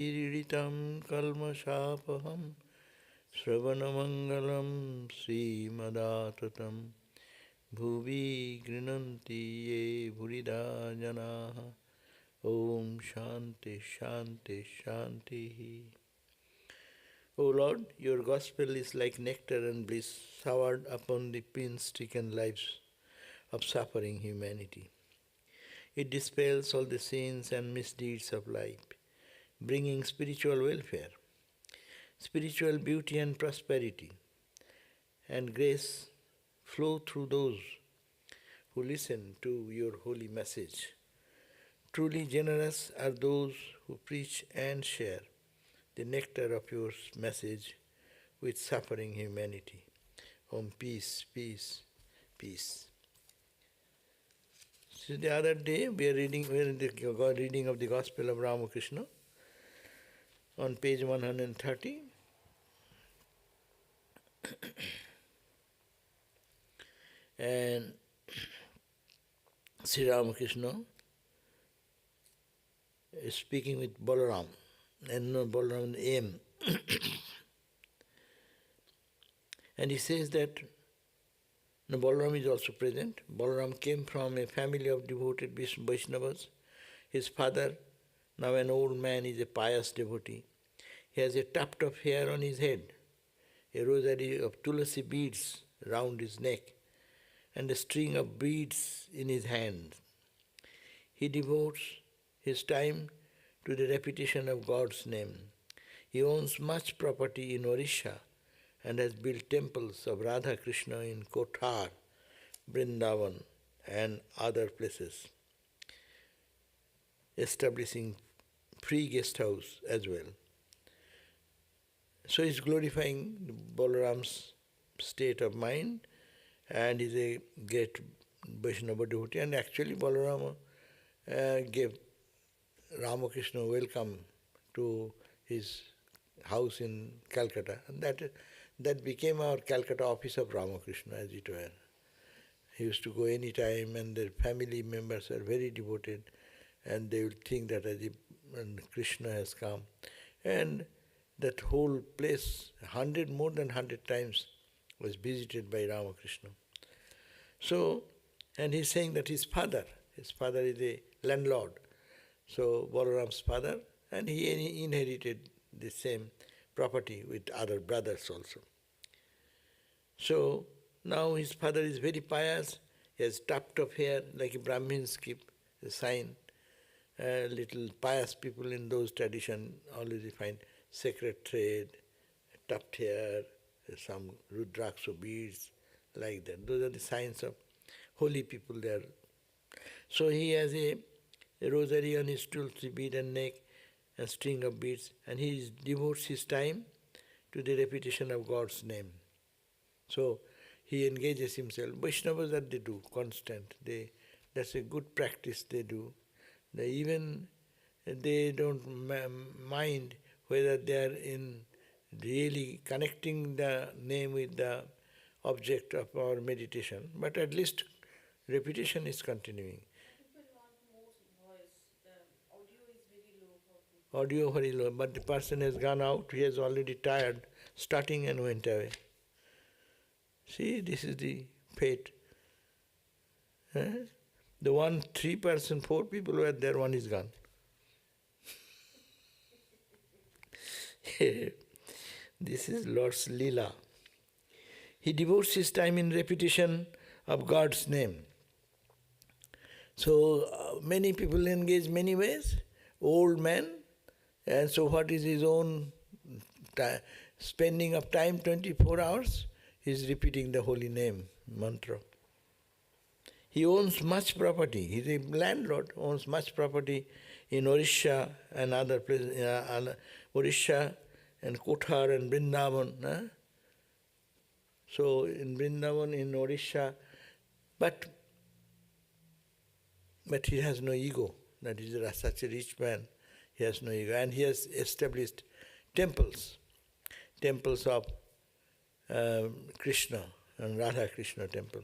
Iritam kalmashapaham Sravanamangalam Srimadatam Bhuvi Grinanti Ye Bhurida Janaha Om Shanti Shanti Shanti. O Lord, your gospel is like nectar and bliss showered upon the pain-stricken lives of suffering humanity. It dispels all the sins and misdeeds of life, bringing spiritual welfare, spiritual beauty and prosperity, and grace flow through those who listen to your holy message. Truly generous are those who preach and share the nectar of your message with suffering humanity. Om, peace, peace, peace. So the other day we are in the reading of the Gospel of Ramakrishna on page 130. And Sri Ramakrishna is speaking with Balaram, and not Balaram, M. And he says that Balaram is also present. Balaram came from a family of devoted Vaishnavas. His father, now an old man, is a pious devotee. He has a tuft of hair on his head, a rosary of tulasi beads round his neck, and a string of beads in his hand. He devotes his time to the repetition of God's name. He owns much property in Orissa and has built temples of Radha Krishna in Kothar, Vrindavan, and other places, establishing free guest house as well. So he's glorifying Balaram's state of mind, and is a great Vaishnava devotee. And actually Balarama gave Ramakrishna welcome to his house in Calcutta, and that became our Calcutta office of Ramakrishna, as it were. He used to go any time, and their family members are very devoted, and they will think that as if Krishna has come. And that whole place, more than 100 times, was visited by Ramakrishna. So, and he's saying that his father is a landlord, so Balaram's father, and he inherited the same property with other brothers also. So, now his father is very pious, he has tuft of hair like a Brahmins keep, a sign. Little pious people in those traditions always find sacred thread, tuft hair, some rudraksha beads, like that. Those are the signs of holy people there. So he has a rosary on his tulsi bead and neck, a string of beads, and he devotes his time to the repetition of God's name. So he engages himself. Vaishnavas that they do, constant. That's a good practice they do. They don't mind whether they are in really connecting the name with the object of our meditation, but at least repetition is continuing. People want more voice. The audio is very low for people. Audio very low, but the person has gone out, he is already tired, starting and went away. See, this is the fate. The 4 people were there, one is gone. This is Lord's Leela. He devotes his time in repetition of God's name. So many people engage many ways, old man, and so what is his own spending of time, 24 hours? He is repeating the holy name, mantra. He owns much property. He is a landlord, owns much property in Orissa and other places, Orissa and Kothar and Vrindavan. So in Vrindavan, in Orissa, but he has no ego. That is such a rich man. He has no ego. And he has established temples of Krishna and Radha Krishna temple.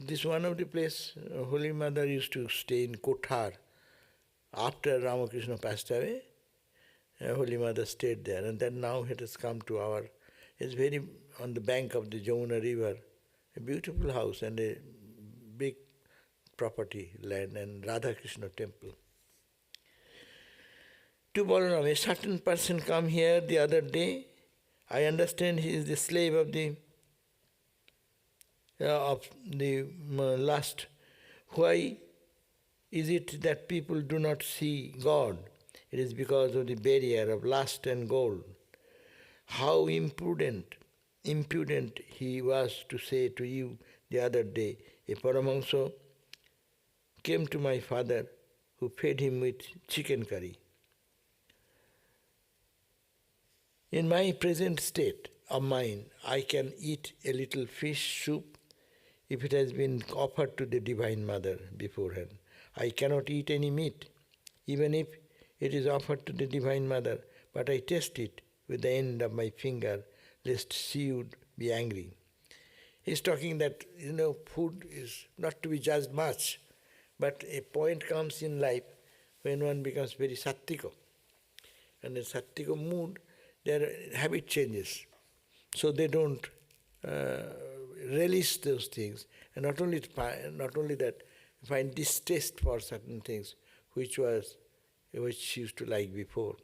This one of the place, Holy Mother used to stay in Kothar after Ramakrishna passed away. Holy Mother stayed there, and then now it has come to our, it's very on the bank of the Jamuna river, a beautiful house and a big property, land, and Radha Krishna temple. To Balaram, a certain person come here the other day. I understand he is the slave of the lust. Why is it that people do not see God? It is because of the barrier of lust and gold. How impudent he was to say to you the other day, a Paramahansa came to my father who fed him with chicken curry. In my present state of mind, I can eat a little fish soup if it has been offered to the Divine Mother beforehand. I cannot eat any meat, even if it is offered to the Divine Mother, but I taste it with the end of my finger, lest she would be angry. He's talking that, food is not to be judged much, but a point comes in life when one becomes very sattvika. And in sattvika mood, their habit changes. So they don't relish those things. And not only that, find distaste for certain things which she used to like before.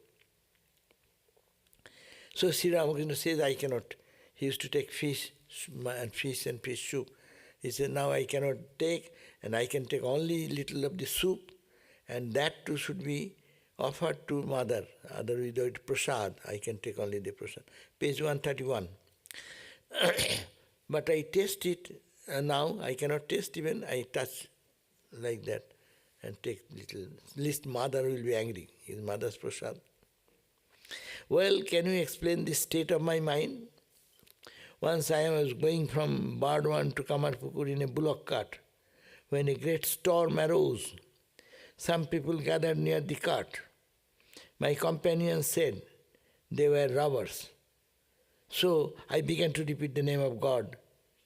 So Sri Ramakrishna says, I cannot. He used to take fish and fish soup. He said, now I cannot take, and I can take only little of the soup, and that too should be offered to Mother. Otherwise, it prasad. I can take only the prasad. Page 131. But I taste it now. I cannot taste even. I touch like that and take little. Least Mother will be angry. His Mother's prasad. Well, can you explain the state of my mind? Once I was going from Bardwan to Kamarpukur in a bullock cart, when a great storm arose. Some people gathered near the cart. My companion said they were robbers. So I began to repeat the name of God,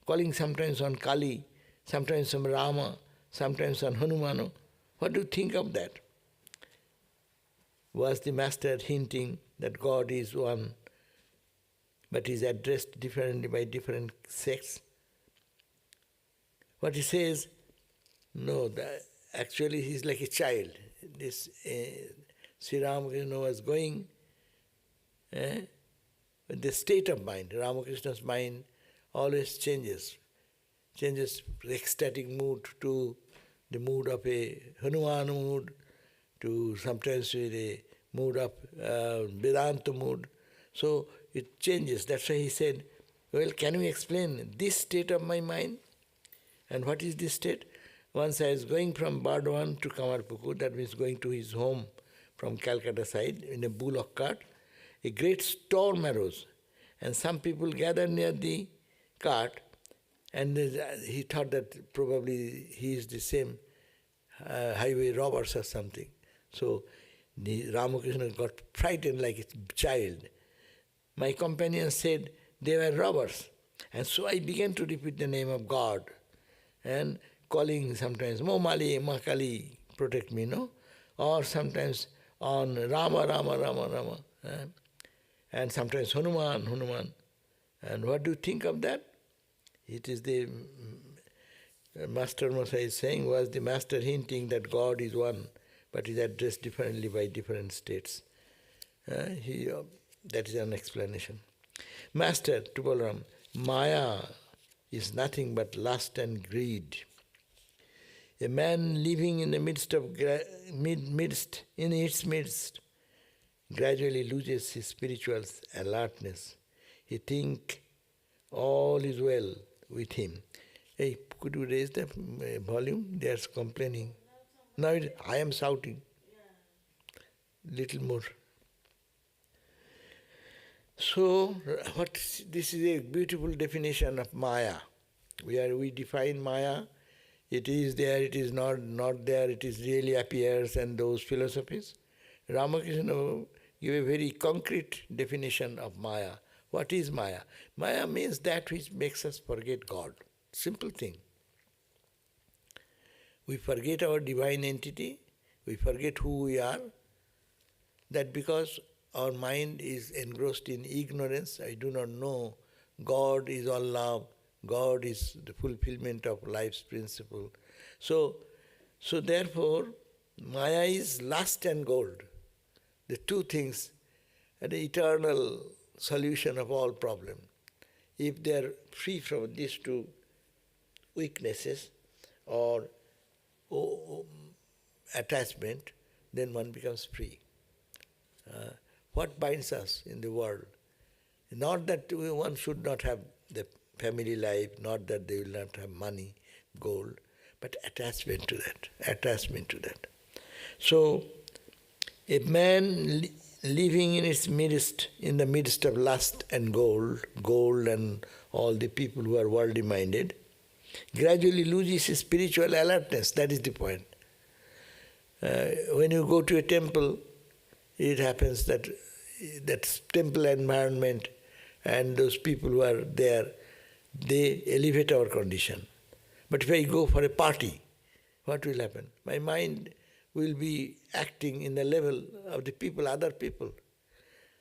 calling sometimes on Kali, sometimes on Rama, sometimes on Hanumano. What do you think of that? Was the master hinting that God is one, but is addressed differently by different sects? What he says, no, actually he is like a child. This Sri Ramakrishna was going with the state of mind. Ramakrishna's mind always changes ecstatic mood to the mood of a Hanuman mood, to sometimes with a mood of Vedanta mood. So it changes. That's why he said, well, can you explain this state of my mind? And what is this state? Once I was going from Bardwan to Kamarpukur, that means going to his home from Calcutta side in a bullock cart, a great storm arose, and some people gathered near the cart, and he thought that probably he is the same highway robbers or something. So the Ramakrishna got frightened like a child. My companion said they were robbers, and so I began to repeat the name of God and calling sometimes Mo Mali, Ma Kali, protect me, no? Or sometimes on Rama, Rama, Rama, Rama. And sometimes Hanuman, Hanuman. And what do you think of that? It is the Master Masa is saying, was the Master hinting that God is one, but is addressed differently by different states. That is an explanation. Master, to Balaram, Maya is nothing but lust and greed. A man living in the midst of its midst gradually loses his spiritual alertness. He thinks all is well with him. Hey, could you raise the volume? They are complaining. Now I am shouting. Little more. So, this is a beautiful definition of Maya. We define Maya. It is there, it is not there, it is really appears, and those philosophies. Ramakrishna gave a very concrete definition of Maya. What is Maya? Maya means that which makes us forget God. Simple thing. We forget our divine entity, we forget who we are, that because our mind is engrossed in ignorance. I do not know. God is all love. God is the fulfillment of life's principle. So therefore, Maya is lust and gold. The two things are the eternal solution of all problems. If they are free from these two weaknesses or attachment, then one becomes free. What binds us in the world? Not that one should not have the family life, not that they will not have money, gold, but attachment to that. So, a man living in the midst of lust and gold and all the people who are worldly minded, gradually loses his spiritual alertness. That is the point. When you go to a temple, it happens that temple environment and those people who are there, they elevate our condition. But if I go for a party, what will happen? My mind will be acting in the level of the people, other people.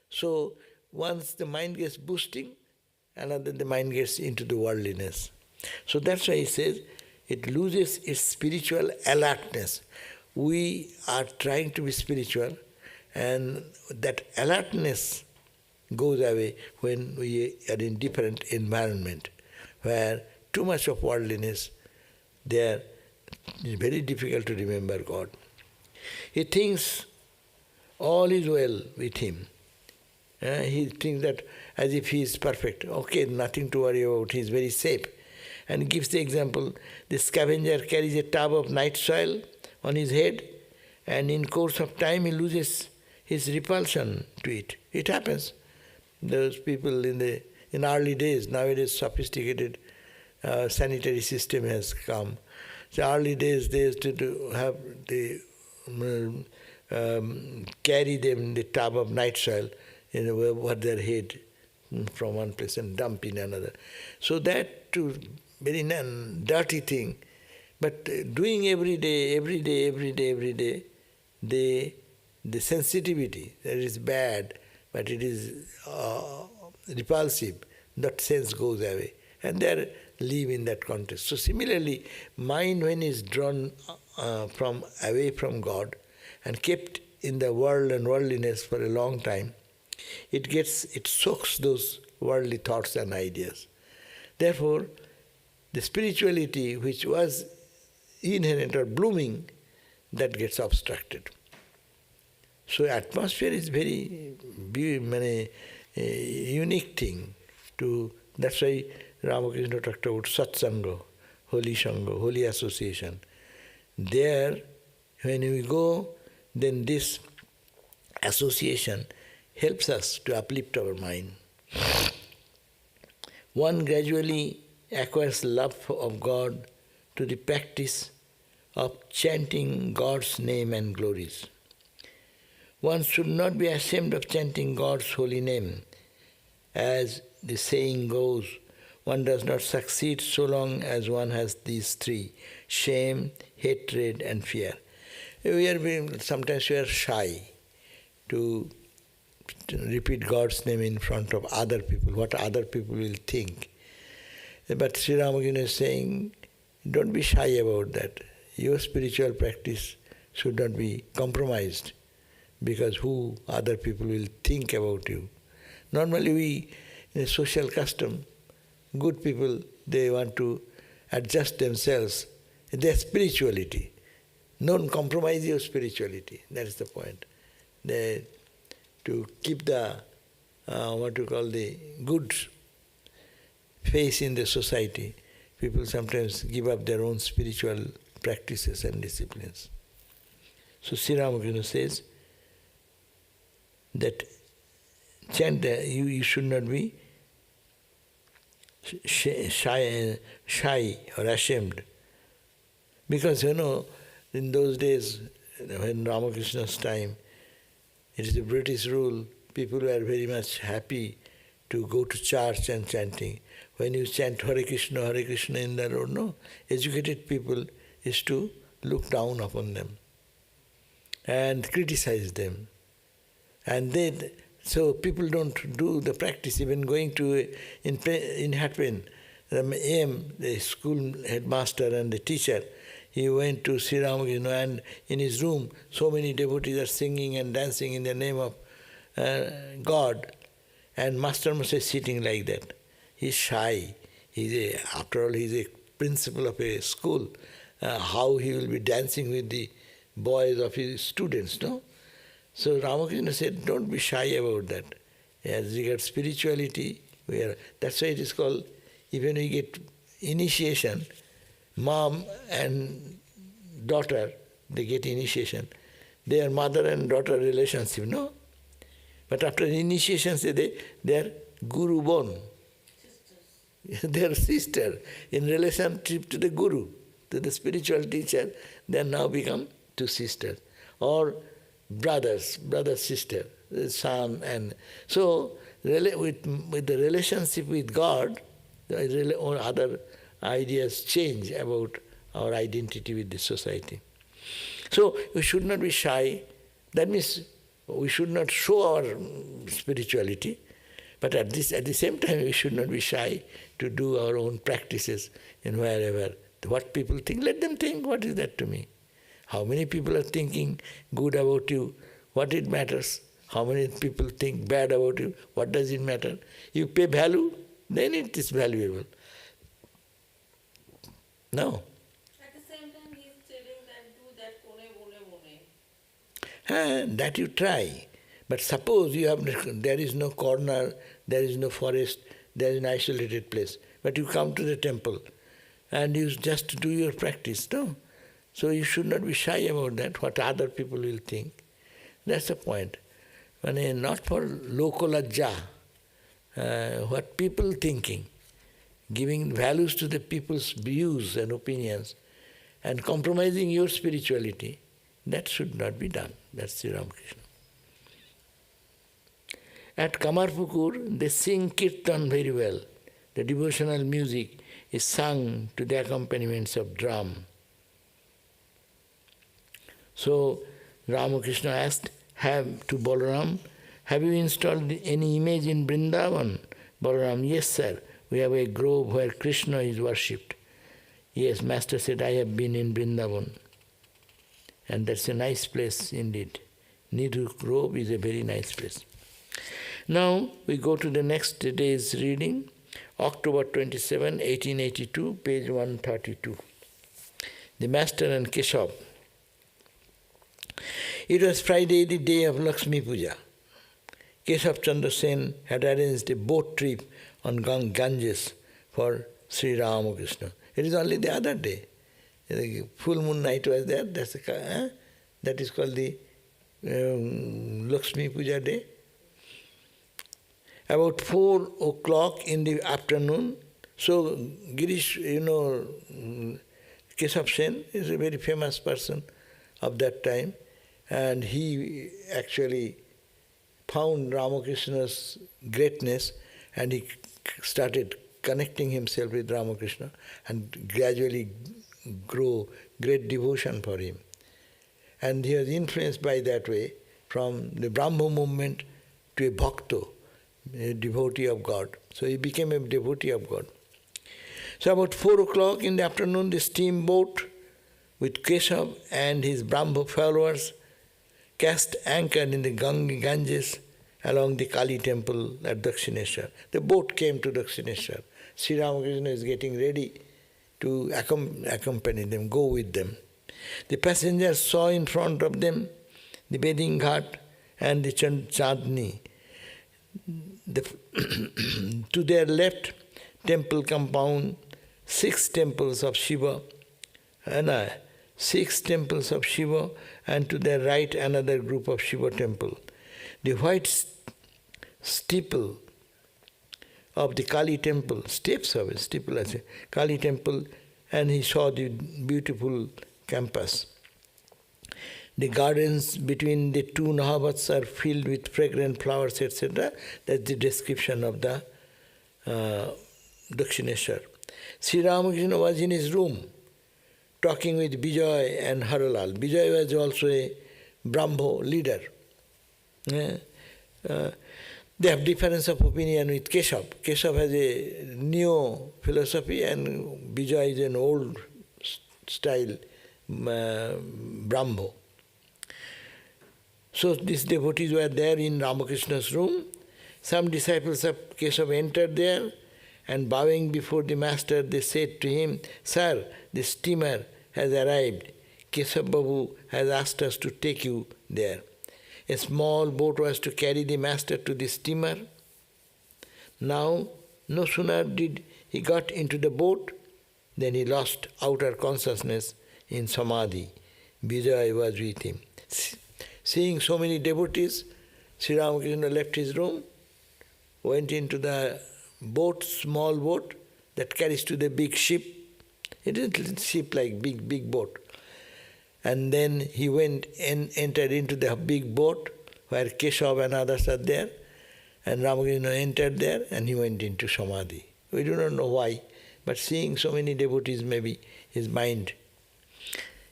So once the mind gets boosting, another the mind gets into the worldliness. So that's why he says it loses its spiritual alertness. We are trying to be spiritual, and that alertness goes away when we are in different environment where too much of worldliness, there is very difficult to remember God. He thinks all is well with him. He thinks that as if he is perfect. Okay, nothing to worry about, he is very safe. And gives the example, the scavenger carries a tub of night soil on his head, and in course of time he loses his repulsion to it. It happens. Those people in early days, nowadays sophisticated sanitary system has come. So early days they used to have carry them in the tub of night soil over their head from one place and dump in another. So that too, very dirty thing. But doing every day, the sensitivity, that is bad, but it is repulsive, that sense goes away. And they live in that context. So similarly, mind when is drawn away from God and kept in the world and worldliness for a long time, it soaks those worldly thoughts and ideas. Therefore, the spirituality which was inherent or blooming, that gets obstructed. So atmosphere is very unique thing. That's why Ramakrishna talked about satsanga, holy sangha, holy association. There, when we go, then this association helps us to uplift our mind. One gradually acquires love of God to the practice of chanting God's name and glories. One should not be ashamed of chanting God's holy name. As the saying goes, one does not succeed so long as one has these three: shame, hatred and fear. Sometimes we are shy to repeat God's name in front of other people, what other people will think. But Sri Ramakrishna is saying, don't be shy about that. Your spiritual practice should not be compromised because who other people will think about you. Normally we, in a social custom, good people, they want to adjust themselves. Their spirituality. Don't compromise your spirituality. That is the point. To keep the, the good face in the society, people sometimes give up their own spiritual practices and disciplines. So Sri Ramakrishna says that you should not be shy or ashamed. Because, in those days, when Ramakrishna's time, it is a British rule, people were very much happy to go to church and chanting. When you chant Hare Krishna in the road, no, educated people is to look down upon them and criticize them. And then, so people don't do the practice, even going to, in Hatpin, the school headmaster and the teacher, he went to Sri Ramakrishna, and in his room, so many devotees are singing and dancing in the name of God. And Master Masa is sitting like that. He's shy. After all, he's a principal of a school. How he will be dancing with the boys of his students, no? So Ramakrishna said, don't be shy about that. As regards spirituality, that's why it is called, even we get initiation, mom and daughter, they get initiation. They are mother and daughter relationship, no? But after initiation, they are guru born. They are sister in relationship to the guru, to the spiritual teacher. They are now become two sisters. Or brothers, sister, son. And so with the relationship with God, other ideas change about our identity with the society. So we should not be shy. That means we should not show our spirituality, but at the same time we should not be shy to do our own practices in wherever. What people think, let them think, what is that to me? How many people are thinking good about you? What it matters? How many people think bad about you? What does it matter? You pay value, then it is valuable. No. At the same time, he is telling that do that kone bole. That you try. But suppose there is no corner, there is no forest, there is an isolated place. But you come to the temple and you just do your practice, no? So you should not be shy about that, what other people will think. That's the point. Not for lokolajja, what people thinking, giving values to the people's views and opinions, and compromising your spirituality, that should not be done. That's Sri Ramakrishna. At Kamarpukur, they sing kirtan very well. The devotional music is sung to the accompaniments of drum. So Ramakrishna asked to Balaram, have you installed any image in Vrindavan? Balaram, yes sir, we have a grove where Krishna is worshipped. Yes, Master said, I have been in Vrindavan. And that's a nice place indeed. Nidhu Grove is a very nice place. Now we go to the next day's reading, October 27, 1882, page 132. The Master and Keshav. It was Friday, the day of Lakshmi Puja. Keshav Chandra Sen had arranged a boat trip on Ganges for Sri Ramakrishna. It is only the other day. The full moon night was there. That is called the Lakshmi Puja day. About 4 o'clock in the afternoon, so Girish, Keshav Sen is a very famous person of that time, and he actually found Ramakrishna's greatness, and he started connecting himself with Ramakrishna and gradually grow great devotion for him. And he was influenced by that way from the Brahmo movement to a bhakta, a devotee of God. So he became a devotee of God. So about 4 o'clock in the afternoon, the steamboat with Keshav and his Brahmo followers cast anchor in the Ganges along the Kali temple at Dakshineshwar. The boat came to Dakshineshwar. Sri Ramakrishna is getting ready to accompany them, go with them. The passengers saw in front of them the bathing ghat and the Chandni. To their left, temple compound, 6 temples of Shiva, and 6 temples of Shiva, and to their right another group of Shiva temple. The white steeple of the Kali temple, steps of it, steeple, Kali temple, and he saw the beautiful campus. The gardens between the 2 Nahavats are filled with fragrant flowers, etc. That's the description of the Dakshineshwar. Sri Ramakrishna was in his room talking with Vijay and Haralal. Vijay was also a Brahmo leader. They have difference of opinion with Keshav. Keshav has a new philosophy and Vijay is an old style Brahmo. So these devotees were there in Ramakrishna's room. Some disciples of Keshav entered there and bowing before the master, they said to him, "Sir, the steamer has arrived. Keshav Babu has asked us to take you there." A small boat was to carry the master to the steamer. Now, no sooner did he got into the boat, than he lost outer consciousness in samadhi. Vijay was with him. Seeing so many devotees, Sri Ramakrishna left his room, went into the boat, small boat that carries to the big ship. It isn't a ship like big boat. And then he went and entered into the big boat where Keshav and others are there. And Ramakrishna entered there and he went into samadhi. We do not know why, but seeing so many devotees, maybe his mind.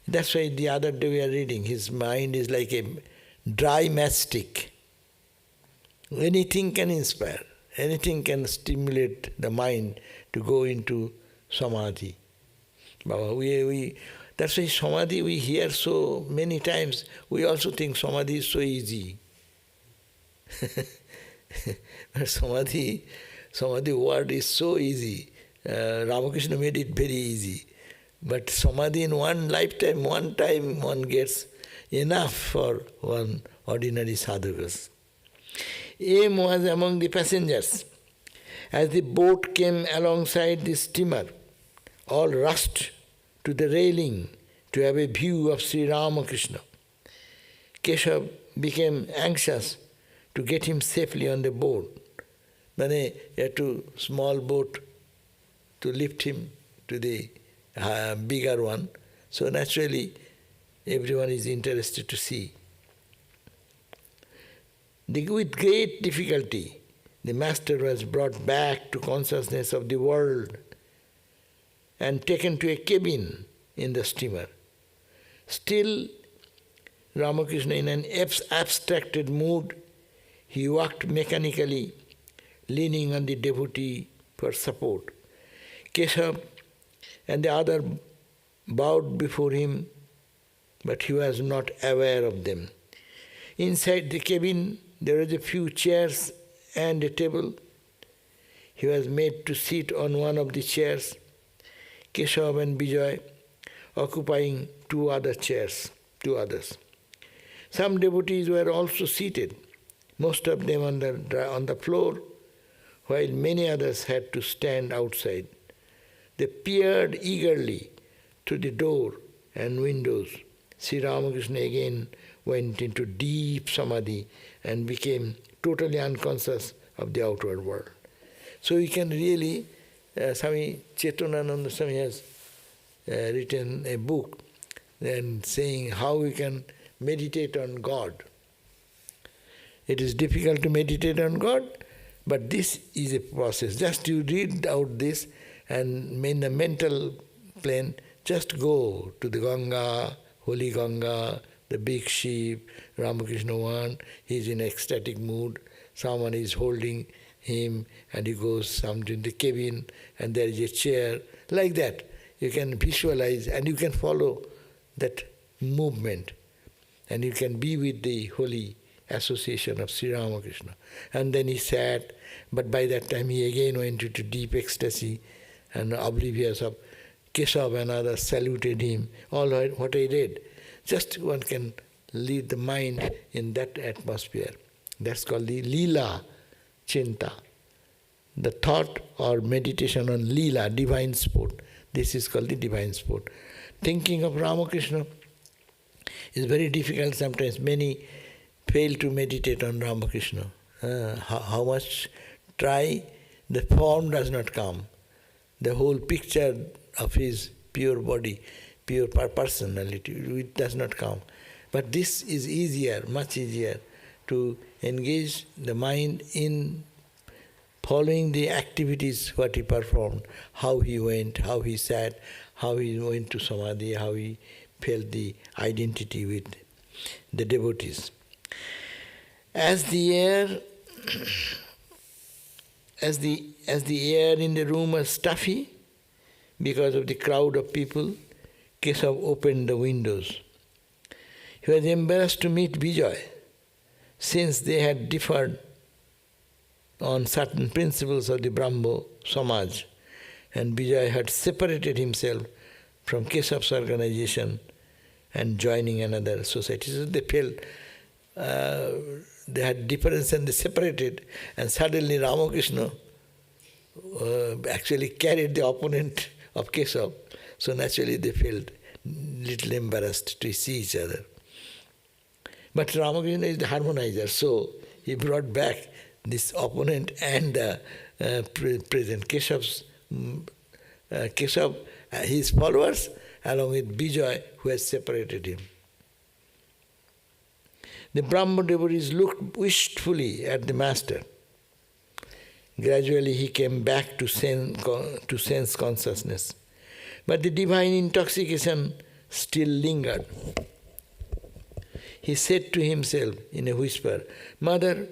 That's why the other day we are reading, his mind is like a dry matchstick. Anything can inspire, anything can stimulate the mind to go into samadhi. Baba, that's why samadhi we hear so many times. We also think samadhi is so easy. But samadhi word is so easy. Ramakrishna made it very easy. But samadhi in one lifetime, one time one gets enough for one ordinary sadhakas. Aim was among the passengers. As the boat came alongside the steamer, all rushed to the railing to have a view of Sri Ramakrishna. Keshav became anxious to get him safely on the boat. He had to small boat to lift him to the bigger one. So naturally, everyone is interested to see. With great difficulty, the master was brought back to consciousness of the world and taken to a cabin in the steamer. Still, Ramakrishna, in an abstracted mood, he walked mechanically, leaning on the devotee for support. Keshav and the other bowed before him, but he was not aware of them. Inside the cabin, there were a few chairs and a table. He was made to sit on one of the chairs. Keshav and Vijay occupying two others. Some devotees were also seated, most of them on the floor, while many others had to stand outside. They peered eagerly through the door and windows. Sri Ramakrishna again went into deep samadhi and became totally unconscious of the outward world. So you can really, Swami Chetanananda Swami has written a book and saying how we can meditate on God. It is difficult to meditate on God, but this is a process. Just you read out this and in the mental plane, just go to the Ganga, holy Ganga, the big sheep, Ramakrishna one, he is in ecstatic mood, someone is holding him and he goes some in the cabin and there is a chair, like that. You can visualize and you can follow that movement and you can be with the holy association of Sri Ramakrishna. And then he sat, but by that time he again went into deep ecstasy and oblivious of Keshav and others saluted him. All what I did, just one can lead the mind in that atmosphere. That's called the Leela Chinta. The thought or meditation on Leela, divine sport. This is called the divine sport. Thinking of Ramakrishna is very difficult sometimes. Many fail to meditate on Ramakrishna. How much try, the form does not come. The whole picture of his pure body, pure personality, it does not come. But this is easier, much easier, to engage the mind in following the activities what he performed, how he went, how he sat, how he went to samadhi, how he felt the identity with the devotees. As the air as the air in the room was stuffy because of the crowd of people, Keshav opened the windows. He was embarrassed to meet Vijay, since they had differed on certain principles of the Brahmo Samaj, and Vijay had separated himself from Keshav's organization and joining another society. So they felt they had difference and they separated, and suddenly Ramakrishna actually carried the opponent of Keshav. So naturally they felt little embarrassed to see each other. But Ramakrishna is the harmonizer, so he brought back this opponent and the present. Keshav, his followers, along with Vijay, who has separated him. The Brahmo devotees looked wistfully at the master. Gradually he came back to sense consciousness. But the divine intoxication still lingered. He said to himself in a whisper, "Mother,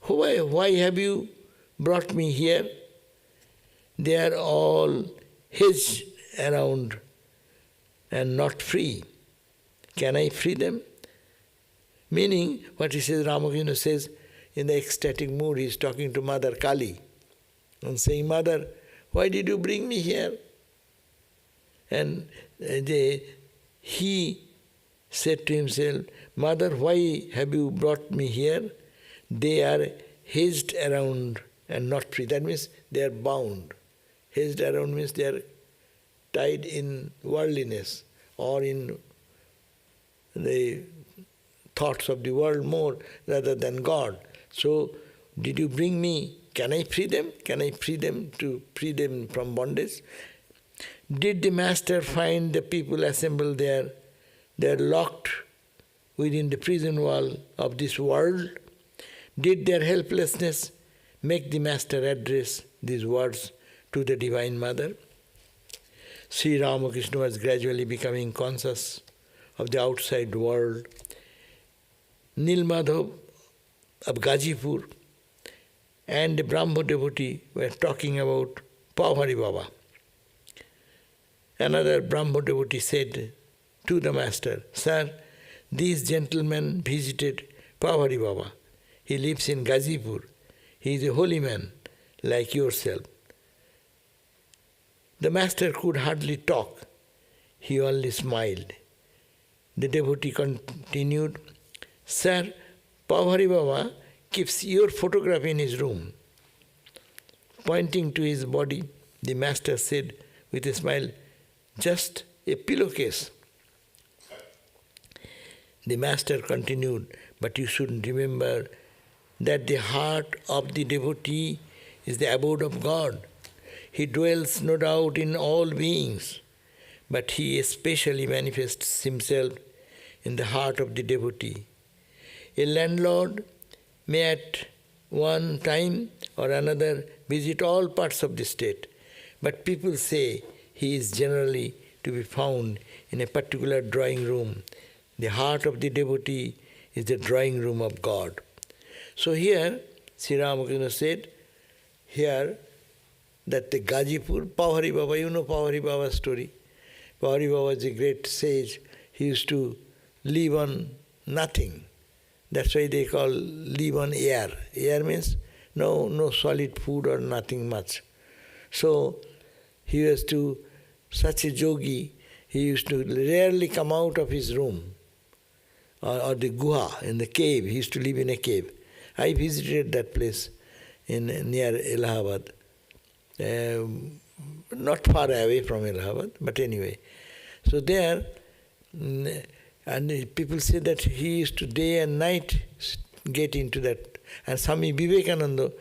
why have you brought me here? They are all hedged around and not free. Can I free them?" Meaning, what he says, Ramakrishna says, in the ecstatic mood, he is talking to Mother Kali and saying, "Mother, why did you bring me here?" And he said to himself, "Mother, why have you brought me here? They are hedged around and not free." That means they are bound. Hedged around means they are tied in worldliness or in the thoughts of the world more rather than God. So, did you bring me? Can I free them? Can I free them to free them from bondage? Did the master find the people assembled there? They are locked within the prison wall of this world. Did their helplessness make the master address these words to the Divine Mother? Sri Ramakrishna was gradually becoming conscious of the outside world. Nilmadhav of Gazipur and a Brahmo devotee were talking about Pavhari Baba. Another Brahmo devotee said to the master, "Sir, these gentlemen visited Pavhari Baba. He lives in Gazipur. He is a holy man like yourself." The master could hardly talk. He only smiled. The devotee continued, "Sir, Pavhari Baba keeps your photograph in his room." Pointing to his body, the master said with a smile, "Just a pillowcase." The master continued, "But you should remember that the heart of the devotee is the abode of God. He dwells no doubt in all beings, but he especially manifests himself in the heart of the devotee. A landlord may at one time or another visit all parts of the state, but people say he is generally to be found in a particular drawing room. The heart of the devotee is the drawing room of God." So here, Sri Ramakrishna said here that the Gazipur, Pavhari Baba, you know Pavhari Baba's story. Pavhari Baba is a great sage. He used to live on nothing. That's why they call live on air. Air means no solid food or nothing much. So he was to such a yogi, he used to rarely come out of his room or the guha, in the cave. He used to live in a cave. I visited that place near Allahabad, not far away from Allahabad, but anyway. So there, and people say that he used to day and night get into that. And Swami Vivekananda,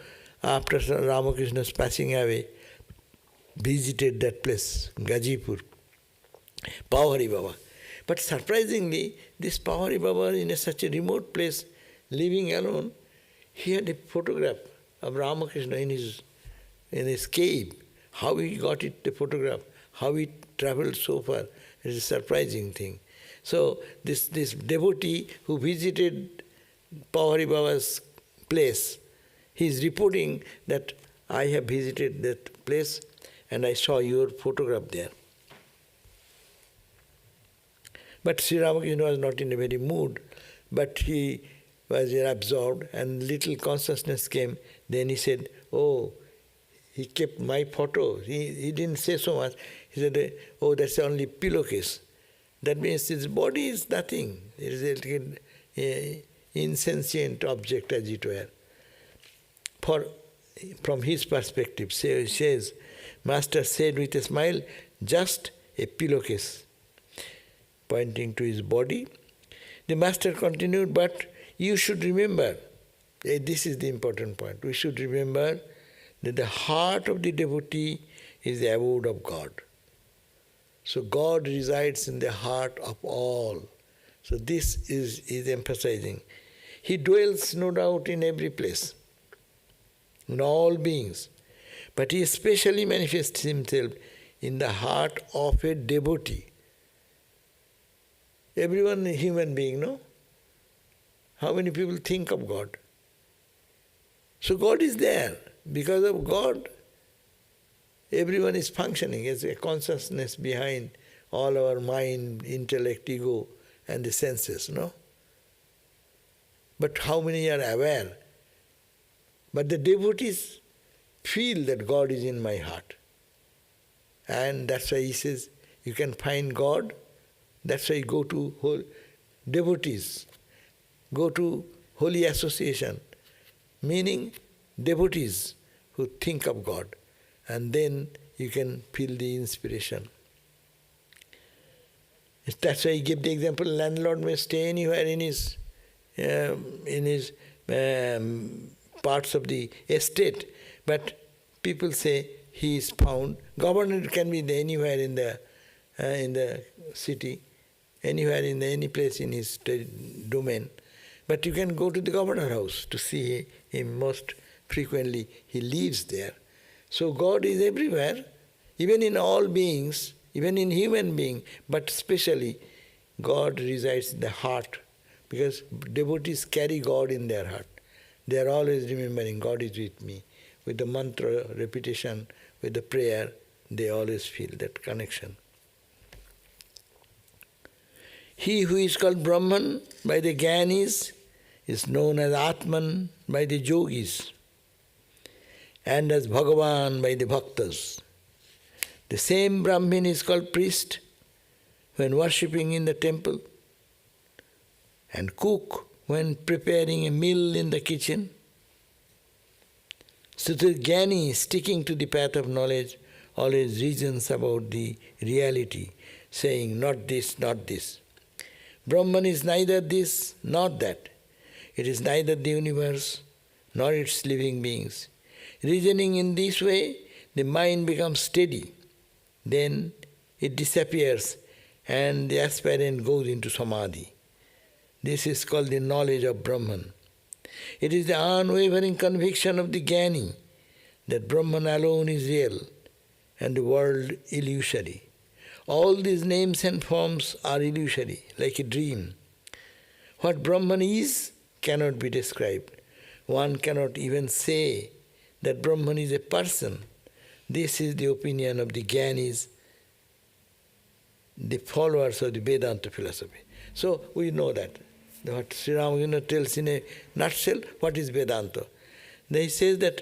after Ramakrishna's passing away, visited that place, Gazipur, Pavhari Baba. But surprisingly, this Pavhari Baba in such a remote place, living alone, he had a photograph of Ramakrishna in his cave. How he got it, the photograph, how he travelled so far, it is a surprising thing. So this devotee who visited Pawari Baba's place. He is reporting that I have visited that place and I saw your photograph there. But Sri Ramakrishna was not in a very mood, but he was absorbed and little consciousness came. Then he said, oh, he kept my photo. He didn't say so much. He said, oh, that's only pillowcase. That means his body is nothing. It is an insentient object, as it were. From his perspective, says, Master said with a smile, just a pillowcase, pointing to his body. The Master continued, but you should remember, this is the important point, we should remember that the heart of the devotee is the abode of God. So God resides in the heart of all. So this is emphasizing. He dwells, no doubt, in every place, in all beings. But he especially manifests himself in the heart of a devotee. Everyone is a human being, no? How many people think of God? So God is there. Because of God, everyone is functioning as a consciousness behind all our mind, intellect, ego, and the senses, no? But how many are aware? But the devotees feel that God is in my heart. And that's why he says, you can find God. That's why you go to devotees, go to holy association, meaning devotees who think of God, and then you can feel the inspiration. That's why he gave the example, landlord may stay anywhere in his parts of the estate, but people say he is found. Governor can be anywhere in the city, anywhere in any place in his domain, but you can go to the governor house to see him most frequently. He lives there. So God is everywhere, even in all beings, even in human being, but especially God resides in the heart, because devotees carry God in their heart. They are always remembering God is with me. With the mantra repetition, with the prayer, they always feel that connection. He who is called Brahman by the Jnanis is known as Atman by the Yogis and as Bhagavan by the Bhaktas. The same Brahmin is called priest when worshipping in the temple, and cook when preparing a meal in the kitchen. So the Jnani, sticking to the path of knowledge, always reasons about the reality, saying, not this, not this. Brahman is neither this nor that. It is neither the universe nor its living beings. Reasoning in this way, the mind becomes steady. Then it disappears and the aspirant goes into samadhi. This is called the knowledge of Brahman. It is the unwavering conviction of the Jnani that Brahman alone is real and the world illusory. All these names and forms are illusory, like a dream. What Brahman is cannot be described. One cannot even say that Brahman is a person. This is the opinion of the Jnanis, the followers of the Vedanta philosophy. So we know that. What Sri Ramakrishna tells in a nutshell, what is Vedanta. Then he says that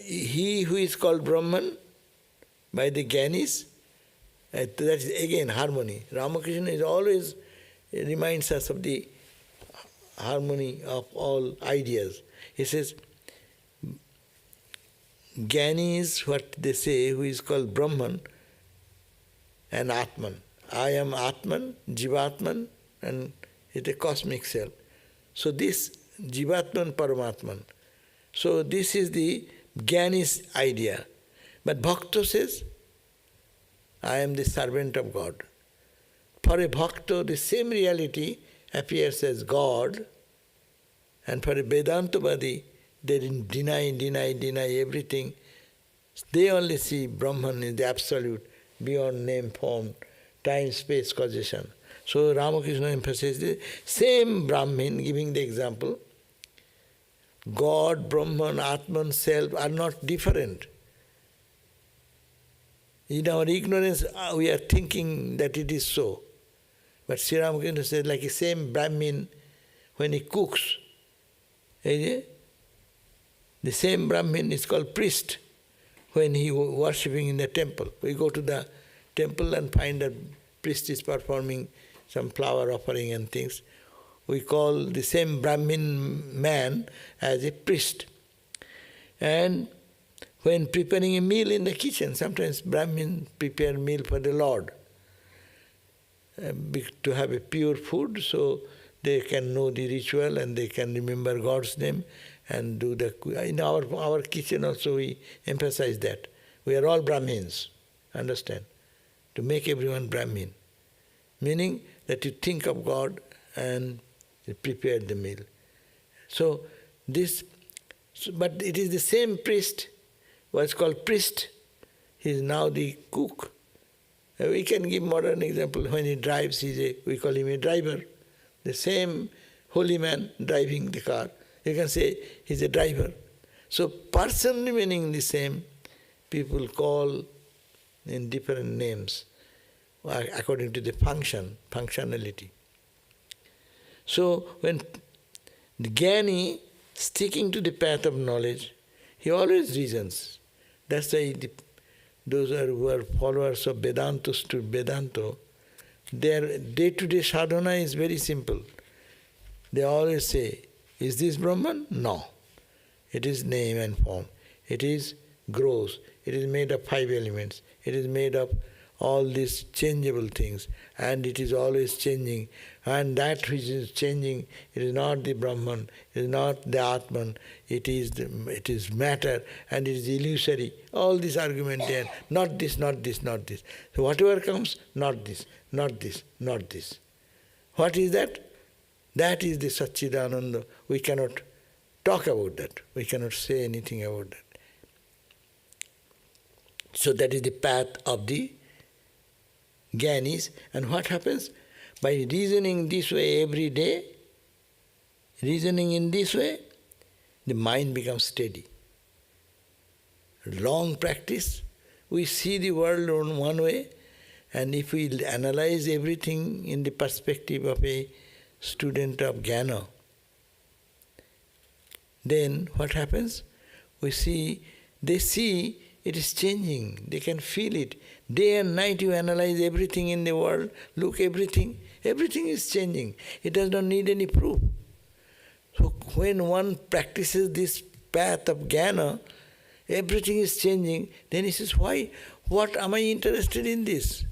he who is called Brahman by the Jnanis, that is again harmony. Ramakrishna is always reminds us of the harmony of all ideas. He says, Jnani is what they say, who is called Brahman and Atman. I am Atman, Jivatman, and it's a cosmic self. So this Jivatman, Paramatman. So this is the Jnani's idea. But Bhakta says, I am the servant of God. For a Bhakta, the same reality appears as God, and for a Vedantavadi, they deny everything. They only see Brahman in the absolute, beyond name, form, time, space, causation. So Ramakrishna emphasizes the same Brahmin, giving the example. God, Brahman, Atman, self are not different. In our ignorance, we are thinking that it is so. But Sri Ramakrishna says, like the same Brahmin, when he cooks, the same Brahmin is called priest when he worshipping in the temple. We go to the temple and find that priest is performing some flower offering and things. We call the same Brahmin man as a priest. And when preparing a meal in the kitchen, sometimes Brahmin prepare meal for the Lord to have a pure food, so they can know the ritual and they can remember God's name and do the... In our kitchen also we emphasize that. We are all Brahmins, understand? To make everyone Brahmin. Meaning that you think of God and you prepare the meal. So but it is the same priest, what's called priest, he is now the cook. We can give modern example. When he drives, we call him a driver. The same holy man driving the car, you can say he's a driver. So person remaining the same, people call in different names according to the functionality. So when the Jnani sticking to the path of knowledge, he always reasons. That's why those who are followers of Vedanta, their day-to-day sadhana is very simple. They always say, is this Brahman? No. It is name and form. It is gross. It is made of 5 elements. It is made of all these changeable things. And it is always changing. And that which is changing, it is not the Brahman, it is not the Atman, it is matter and it is illusory. All this argument there, not this, not this, not this. So whatever comes, not this, not this, not this. What is that? That is the Satchidananda. We cannot talk about that. We cannot say anything about that. So that is the path of the Jnanis. And what happens? By reasoning this way every day, reasoning in this way, the mind becomes steady. Long practice, we see the world in one way, and if we analyze everything in the perspective of a student of Jnana, then what happens? They see it is changing, they can feel it. Day and night you analyze everything in the world, look everything is changing. It does not need any proof. So when one practices this path of Jnana, everything is changing, then he says, what am I interested in this?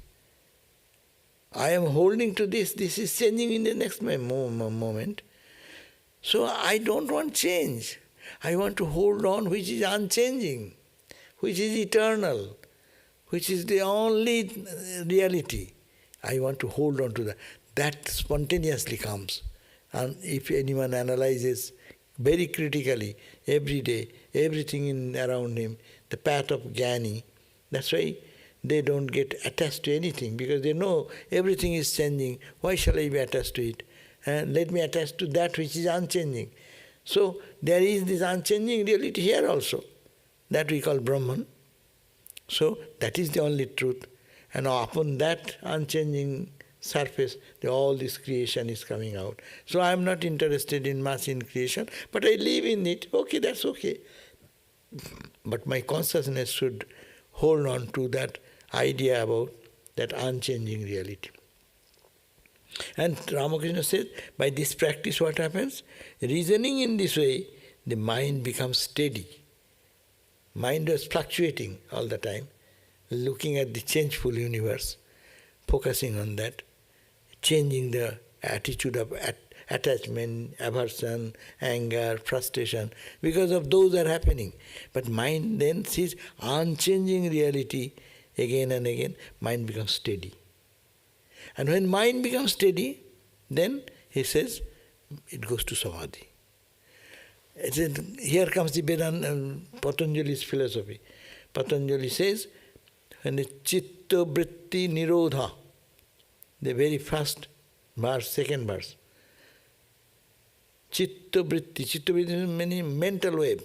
I am holding to this is changing in the next moment. So I don't want change. I want to hold on which is unchanging, which is eternal, which is the only reality. I want to hold on to that. That spontaneously comes. And if anyone analyzes very critically every day, everything around him, the path of Jnani, that's why they don't get attached to anything, because they know everything is changing. Why shall I be attached to it? And let me attach to that which is unchanging. So there is this unchanging reality here also, that we call Brahman. So that is the only truth. And upon that unchanging surface, all this creation is coming out. So I am not interested in much in creation, but I live in it. Okay, that's okay. But my consciousness should hold on to that idea about that unchanging reality. And Ramakrishna says, by this practice what happens? Reasoning in this way, the mind becomes steady. Mind was fluctuating all the time, looking at the changeful universe, focusing on that, changing the attitude of attachment, aversion, anger, frustration, because of those are happening. But mind then sees unchanging reality again and again, mind becomes steady. And when mind becomes steady, then he says, it goes to samadhi. Here comes the Vedanta, Patanjali's philosophy. Patanjali says, when the chitta vritti nirodha, the very first verse, second verse. Chitta vritti. Chitta vritti means mental wave.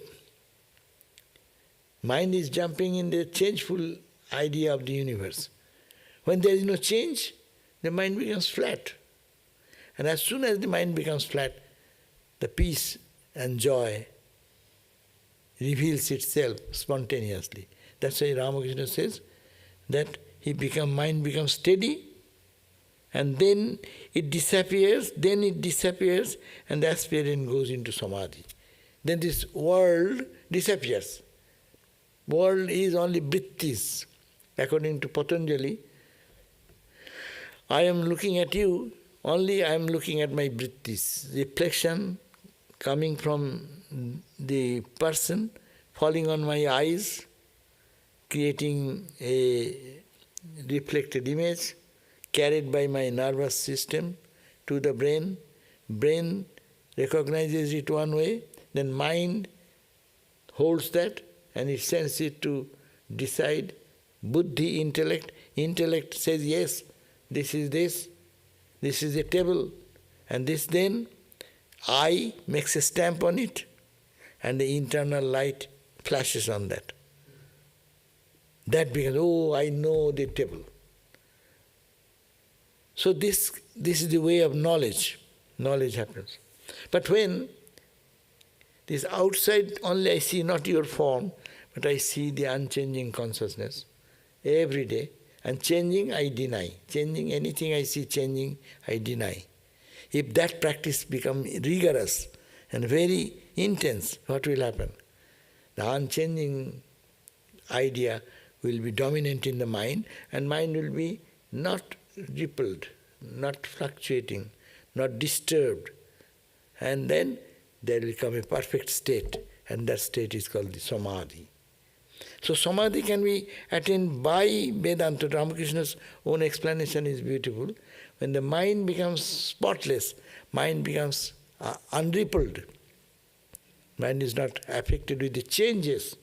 Mind is jumping in the changeful idea of the universe. When there is no change, the mind becomes flat. And as soon as the mind becomes flat, the peace and joy reveals itself spontaneously. That's why Ramakrishna says that mind becomes steady, and then it disappears, and the aspirant goes into samadhi. Then this world disappears. World is only vrittis. According to Patanjali, I am looking at you, only I am looking at my vrittis, reflection coming from the person, falling on my eyes, creating a reflected image, carried by my nervous system to the brain. Brain recognizes it one way, then mind holds that and it sends it to decide. Buddhi, intellect says yes, this is a table, and this then, I makes a stamp on it, and the internal light flashes on that. That becomes, oh, I know the table. So this is the way of knowledge. Knowledge happens. But when this outside only I see not your form, but I see the unchanging consciousness every day, and changing I deny. Changing, anything I see changing, I deny. If that practice becomes rigorous and very intense, what will happen? The unchanging idea will be dominant in the mind, and mind will be not rippled, not fluctuating, not disturbed. And then there will come a perfect state, and that state is called the samadhi. So samadhi can be attained by Vedanta. Ramakrishna's own explanation is beautiful. When the mind becomes spotless, mind becomes unrippled. Mind is not affected with the changes.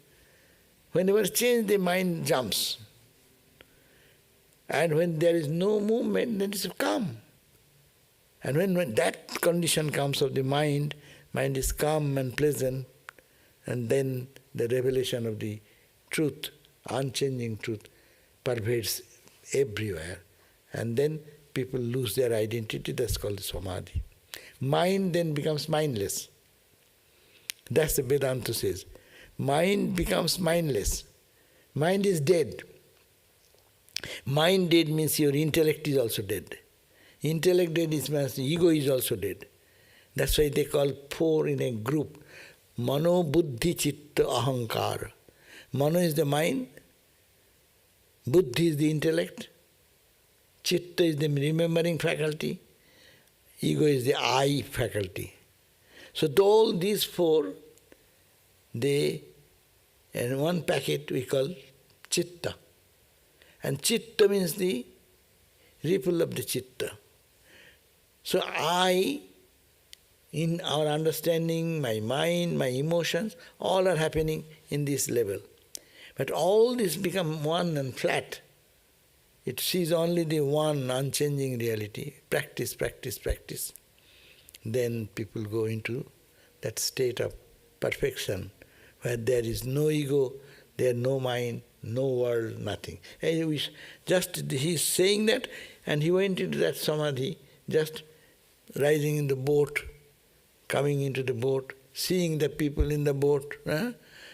Whenever change, the mind jumps. And when there is no movement, then it is calm. And when that condition comes of the mind is calm and pleasant, and then the revelation of the truth, unchanging truth, pervades everywhere. And then people lose their identity, that's called samadhi. Mind then becomes mindless. That's the Vedanta says. Mind becomes mindless. Mind is dead. Mind dead means your intellect is also dead. Intellect dead means ego is also dead. That's why they call four in a group. Mano, buddhi, chitta, ahankara. Mano is the mind, buddhi is the intellect, chitta is the remembering faculty, ego is the I faculty. So all these four, they, in one packet we call chitta. And chitta means the ripple of the chitta. So I, in our understanding, my mind, my emotions, all are happening in this level. But all this become one and flat. It sees only the one unchanging reality. Practice. Then people go into that state of perfection, where there is no ego, there is no mind, no world, nothing. And he is saying that, and he went into that samadhi, just rising in the boat, coming into the boat, seeing the people in the boat.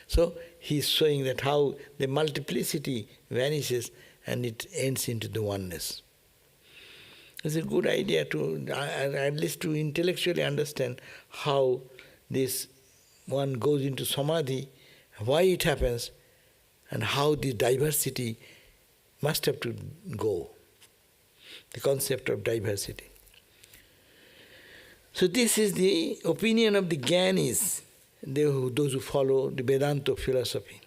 So he is showing that how the multiplicity vanishes and it ends into the oneness. It's a good idea to, at least to intellectually understand how this one goes into samadhi, why it happens, and how the diversity must have to go. The concept of diversity. So this is the opinion of the Gyanis, those who follow the Vedanta philosophy.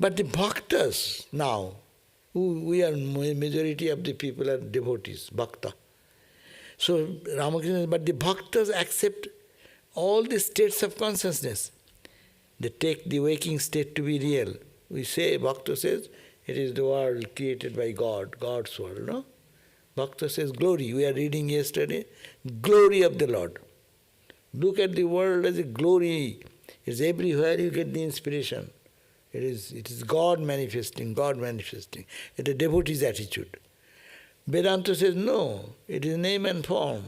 But the bhaktas now, we are majority of the people are devotees, bhakta. So Ramakrishna, but the bhaktas accept all the states of consciousness. They take the waking state to be real. We say, bhakta says, it is the world created by God, God's world, no? Bhakta says glory. We are reading yesterday, glory of the Lord. Look at the world as a glory. It's everywhere you get the inspiration. It is God manifesting, God manifesting. It's a devotee's attitude. Vedanta says no, it is name and form,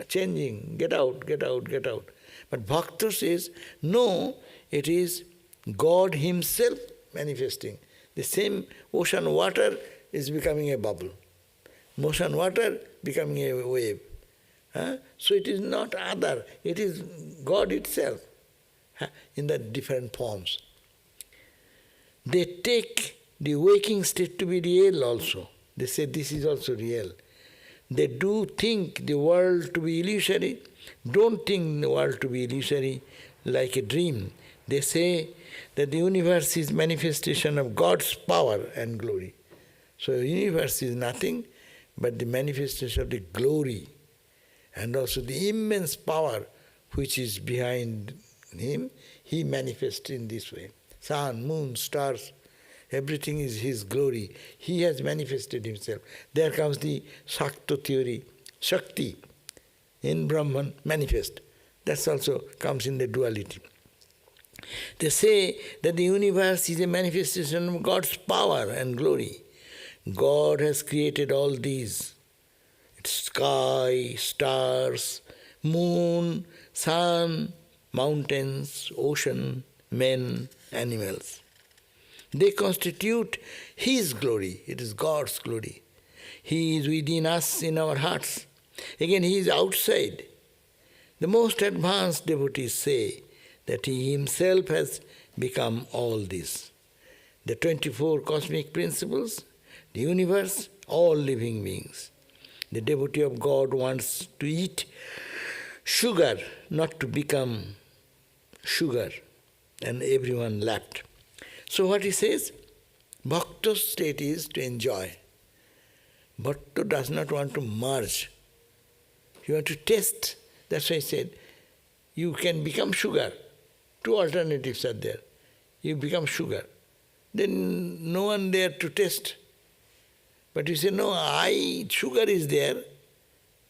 changing, get out, get out, get out. But Bhakta says no, it is God Himself manifesting. The same ocean water is becoming a bubble. Ocean water becoming a wave. So it is not other, it is God itself in the different forms. They take the waking state to be real also. They say this is also real. They do think the world to be illusory. Don't think the world to be illusory like a dream. They say that the universe is manifestation of God's power and glory. So the universe is nothing but the manifestation of the glory and also the immense power which is behind Him. He manifests in this way. Sun, moon, stars, everything is His glory. He has manifested Himself. There comes the Shakta theory. Shakti in Brahman, manifest. That also comes in the duality. They say that the universe is a manifestation of God's power and glory. God has created all these. It's sky, stars, moon, sun, mountains, ocean, men, animals. They constitute His glory. It is God's glory. He is within us in our hearts. Again, He is outside. The most advanced devotees say that He Himself has become all this. The 24 cosmic principles, the universe, all living beings. The devotee of God wants to eat sugar, not to become sugar. And everyone laughed. So what he says, Bhakta's state is to enjoy. Bhakta does not want to merge. He wants to taste. That's why he said, you can become sugar. Two alternatives are there. You become sugar. Then no one there to taste. But you say, no, sugar is there,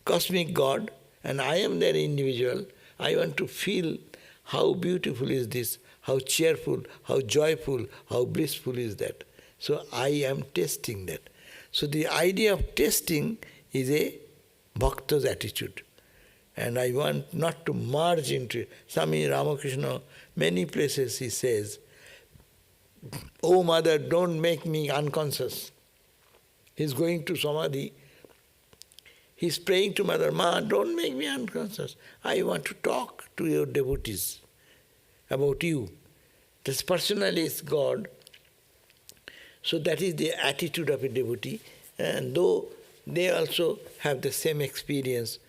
cosmic God, and I am there individual. I want to feel how beautiful is this, how cheerful, how joyful, how blissful is that. So I am tasting that. So the idea of tasting is a bhakta's attitude. And I want not to merge into it. Swami Ramakrishna, many places he says, "Oh mother, don't make me unconscious." He's going to Samadhi. He's praying to Mother, "Ma, don't make me unconscious. I want to talk to your devotees about you." This personally is God. So that is the attitude of a devotee. And though they also have the same experience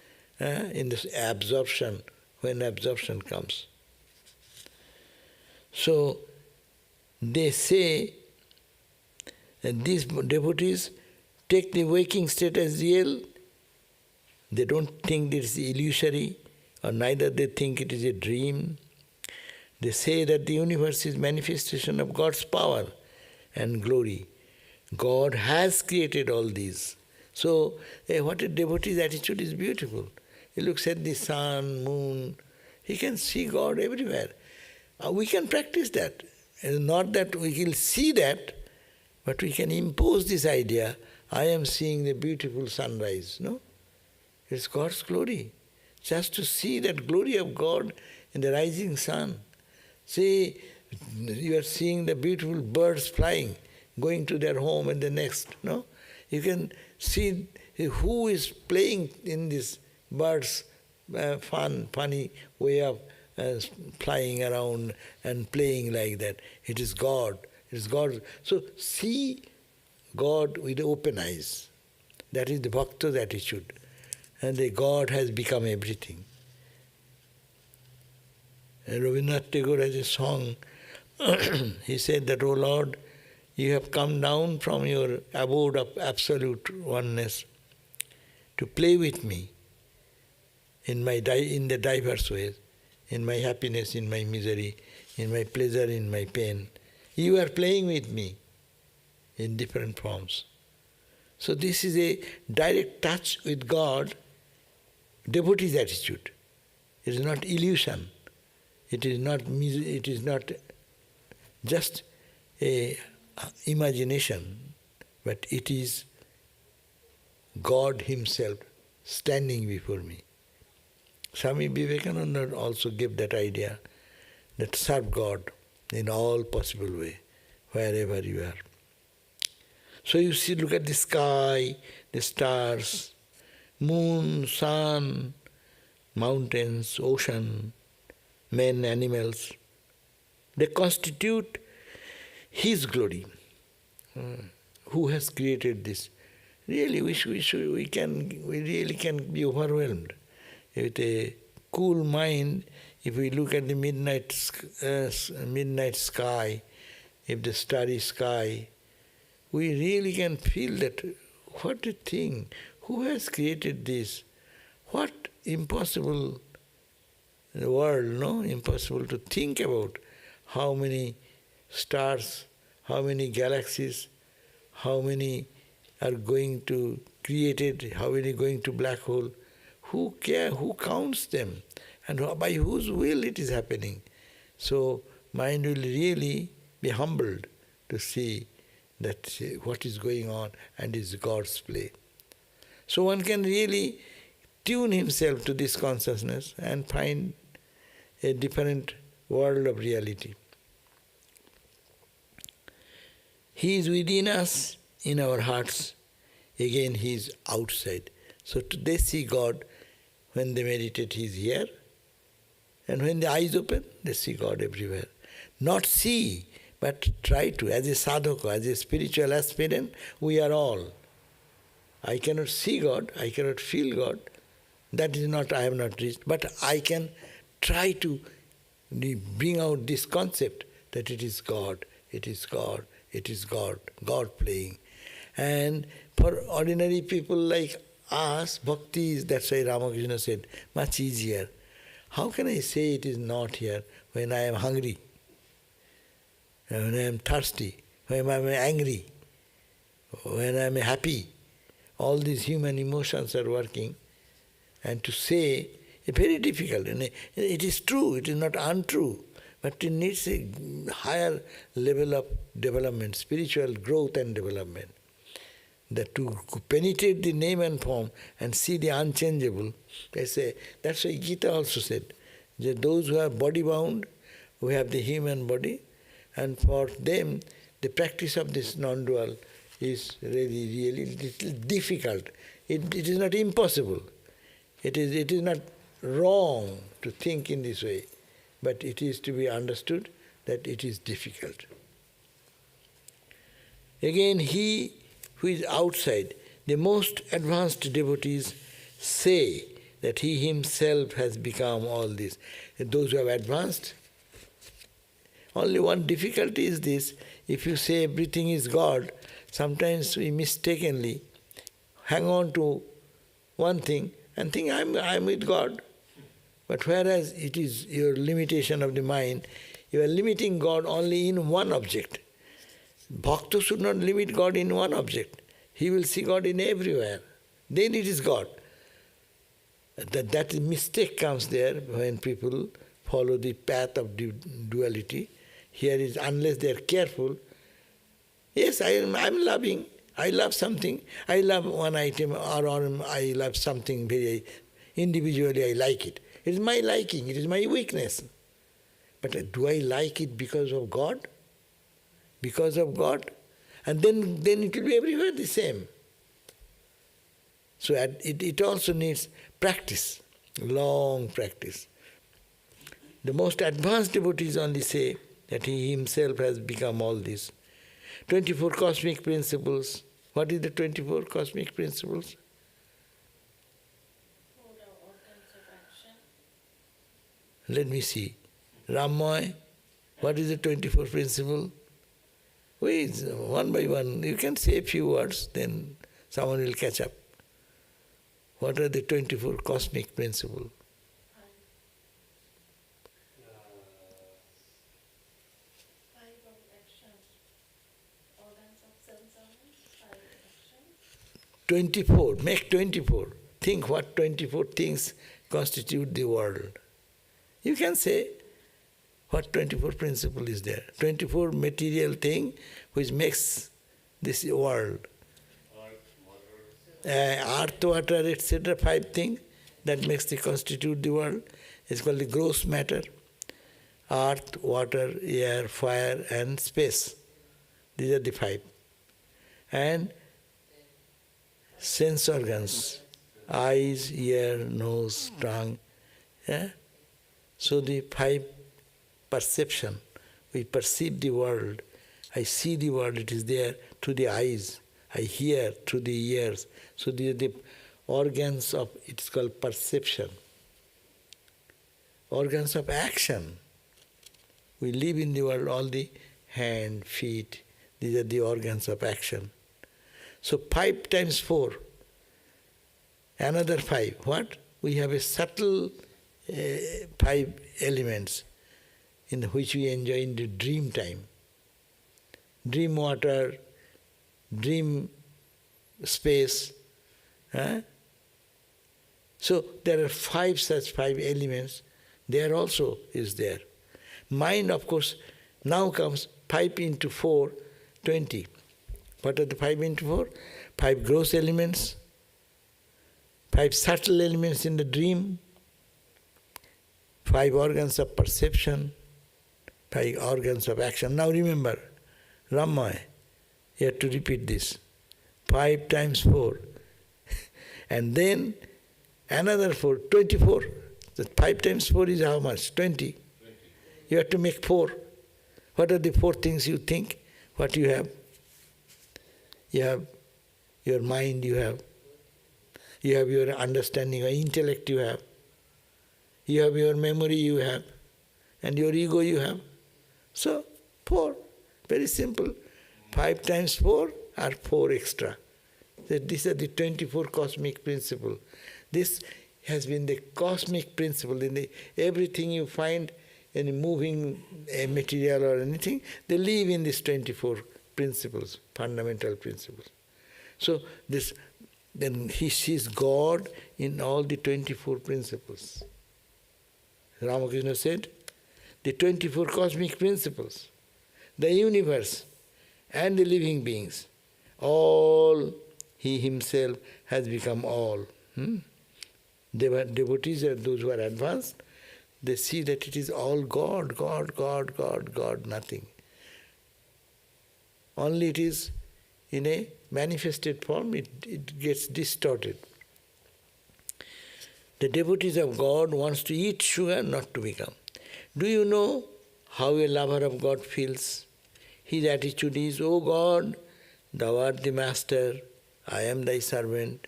in this absorption, when absorption comes. So they say that these devotees take the waking state as real. They don't think it is illusory, or neither they think it is a dream. They say that the universe is manifestation of God's power and glory. God has created all these. So what a devotee's attitude is beautiful. He looks at the sun, moon, he can see God everywhere. We can practice that. And not that we will see that, but we can impose this idea, I am seeing the beautiful sunrise, no? It's God's glory. Just to see that glory of God in the rising sun. See, you are seeing the beautiful birds flying, going to their home and the next, no? You can see who is playing in this birds' funny way of flying around and playing like that. It is God. It is God. So see God with open eyes. That is the bhakta's attitude. And the God has become everything. And Rabindranath Tagore has a song. He said that, "O Lord, you have come down from your abode of absolute oneness to play with me in the diverse ways, in my happiness, in my misery, in my pleasure, in my pain. You are playing with me in different forms. So this is a direct touch with God, devotee's attitude. It is not illusion. It is not just a imagination, but it is God Himself standing before me. Swami Vivekananda also gave that idea that serve God in all possible way, wherever you are. So you see, look at the sky, the stars, moon, sun, mountains, ocean, men, animals. They constitute His glory. Who has created this? Really, we really can be overwhelmed with a cool mind. If we look at the midnight sky, if the starry sky, we really can feel that what a thing. Who has created this? What impossible world, no? Impossible to think about. How many stars, how many galaxies, how many are going to created, how many going to black hole. Who care? Who counts them? And by whose will it is happening? So mind will really be humbled to see that what is going on and is God's play. So one can really tune himself to this consciousness and find a different world of reality. He is within us, in our hearts. Again, He is outside. So they see God. When they meditate, He is here. And when the eyes open, they see God everywhere. Not see, but try to. As a sadhaka, as a spiritual aspirant, we are all. I cannot see God, I cannot feel God. That is not, I have not reached. But I can try to bring out this concept that it is God, it is God, it is God, God playing. And for ordinary people like us, bhakti is, that's why Ramakrishna said, much easier. How can I say it is not here when I am hungry, when I am thirsty, when I am angry, when I am happy? All these human emotions are working. And to say, it's very difficult. And it is true, it is not untrue. But it needs a higher level of development, spiritual growth and development. That to penetrate the name and form and see the unchangeable, they say, that's why Gita also said, that those who are body bound, who have the human body, and for them the practice of this non-dual is really little difficult. It is not impossible. It is not wrong to think in this way, but it is to be understood that it is difficult. Again, he who is outside, the most advanced devotees say that he himself has become all this. And those who have advanced, only one difficulty is this: if you say everything is God, sometimes we mistakenly hang on to one thing and think I'm with God. But whereas it is your limitation of the mind, you are limiting God only in one object. Bhakta should not limit God in one object. He will see God in everywhere. Then it is God. That mistake comes there when people follow the path of duality. Here is, unless they are careful, yes, I'm loving, I love something, I love one item, or I love something very individually, I like it. It is my liking, it is my weakness. But do I like it because of God? Because of God? And then it will be everywhere the same. So it also needs practice, long practice. The most advanced devotees only say that he himself has become all this. 24 cosmic principles. What is the 24 cosmic principles? Four organs of action. Let me see. Rammoy, what is the 24 principle? Wait, one by one. You can say a few words, then someone will catch up. What are the 24 cosmic principles? 5 of actions. Organs of sense organs, 5 actions. 24, make 24. Think what 24 things constitute the world. You can say what 24 principle is there. 24 material thing which makes this world. Earth, water, etc. 5 things that makes the constitute the world. It's called the gross matter. Earth, water, air, fire and space. These are the 5. And sense organs, eyes, ear, nose, tongue. Yeah? So the 5 perception, we perceive the world. I see the world, it is there through the eyes. I hear through the ears. So the organs of, it's called perception. Organs of action. We live in the world, all the hand, feet, these are the organs of action. So 5 times 4, another 5. What? We have a subtle 5 elements in which we enjoy in the dream time. Dream water, dream space. So there are 5 such 5 elements. There also is there. Mind, of course, now comes 5 into 4, 20. What are the 5 into 4? 5 gross elements, 5 subtle elements in the dream, 5 organs of perception, 5 organs of action. Now remember, Ramaya, you have to repeat this. 5 times 4. And then another 4, 24. So 5 times 4 is how much? 20. You have to make 4. What are the 4 things you think? What you have? You have your mind, you have your understanding, your intellect you have your memory you have, and your ego you have. So 4, very simple. 5 times 4 are 4 extra. These are the 24 cosmic principle. This has been the cosmic principle. In everything you find, any moving material or anything, they live in these 24 principles, fundamental principles. So then he sees God in all the 24 principles. Ramakrishna said, the 24 cosmic principles, the universe and the living beings, all he himself has become all. Devotees are those who are advanced. They see that it is all God, God, God, God, God, nothing. Only it is in a manifested form, it gets distorted. The devotees of God wants to eat sugar, not to become. Do you know how a lover of God feels? His attitude is, "O God, thou art the master, I am thy servant.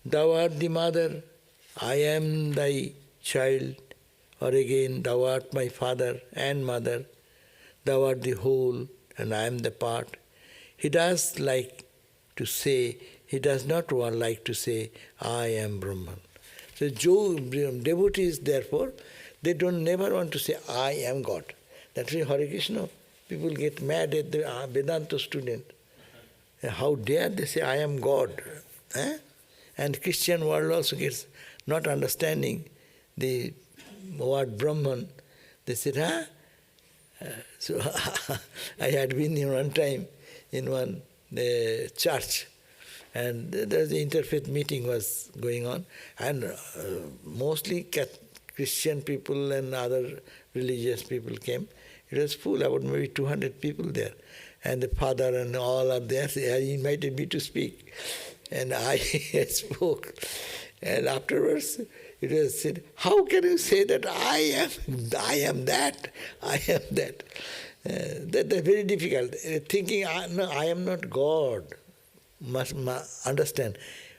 Thou art the mother, I am thy child. Or again, thou art my father and mother. Thou art the whole, and I am the part." He does like to say, he does not like to say, "I am Brahman." So devotees, therefore, they don't never want to say, "I am God." That's why Hare Krishna, people get mad at the Vedanta student. How dare they say, "I am God." And Christian world also gets not understanding the word Brahman. They said, So I had been in one time in one church, and there was the interfaith meeting was going on, and mostly Christian people and other religious people came. It was full, about maybe 200 people there. And the father and all are there. He invited me to speak. And I spoke. And afterwards, it was said, "How can you say that I am that? I am that?" That's very difficult. Thinking, "No, I am not God." Must understand.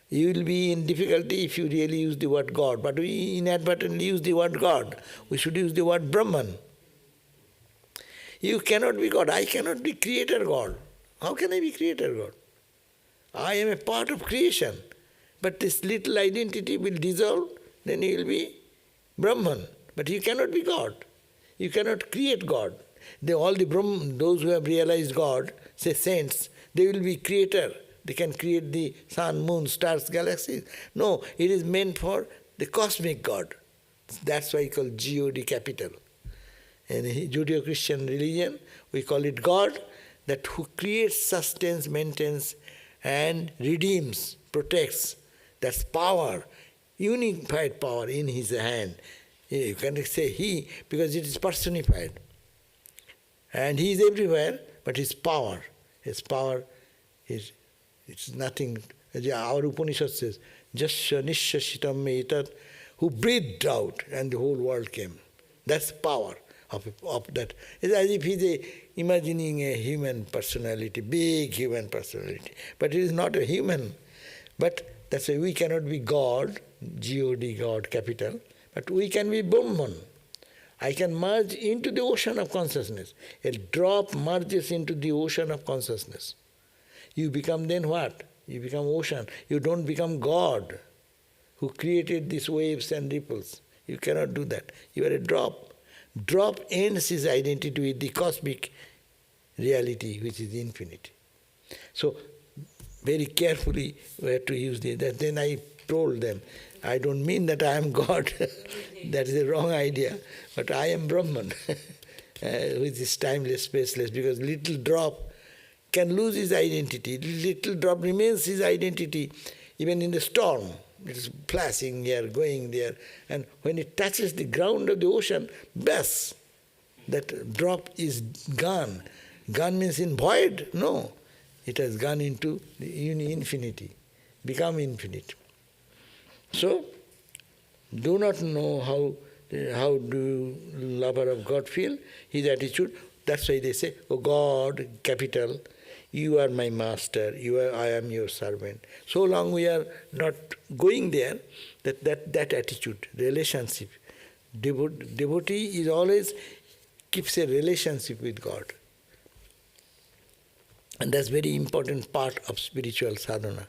You will be in difficulty if you really use the word God. But we inadvertently use the word God. We should use the word Brahman. You cannot be God. I cannot be creator God. How can I be creator God? I am a part of creation. But this little identity will dissolve, then you will be Brahman. But you cannot be God. You cannot create God. Those who have realized God, say saints, they will be creator they can create the sun, moon, stars, galaxies. No, it is meant for the cosmic God. That's why it's called God, capital. In Judeo-Christian religion, we call it God, that who creates, sustains, maintains, and redeems, protects. That's power, unified power in his hand. You can say he, because it is personified. And he is everywhere, but his power is, it's nothing. Our Upanishad says, Jasya nishashitam me etat, who breathed out and the whole world came. That's power of that. It's as if he's imagining a human personality, big human personality. But it is not a human. But that's why we cannot be God, G-O-D, God, capital, but we can be Brahman. I can merge into the ocean of consciousness. A drop merges into the ocean of consciousness. You become then what? You become ocean. You don't become God who created these waves and ripples. You cannot do that. You are a drop. Drop ends his identity with the cosmic reality, which is infinite. So, very carefully we have to use this. Then I told them, I don't mean that I am God. That is a wrong idea. But I am Brahman, which is timeless, spaceless, because little drop can lose his identity. Little drop remains his identity even in the storm. It is flashing here, going there. And when it touches the ground of the ocean, bas, that drop is gone. Gone means in void? No. It has gone into the infinity, become infinite. So, do not know how do lover of God feel, his attitude. That's why they say, oh God, capital, you are my master, I am your servant. So long we are not going there, that attitude, relationship. Devotee is always keeps a relationship with God. And that's very important part of spiritual sadhana.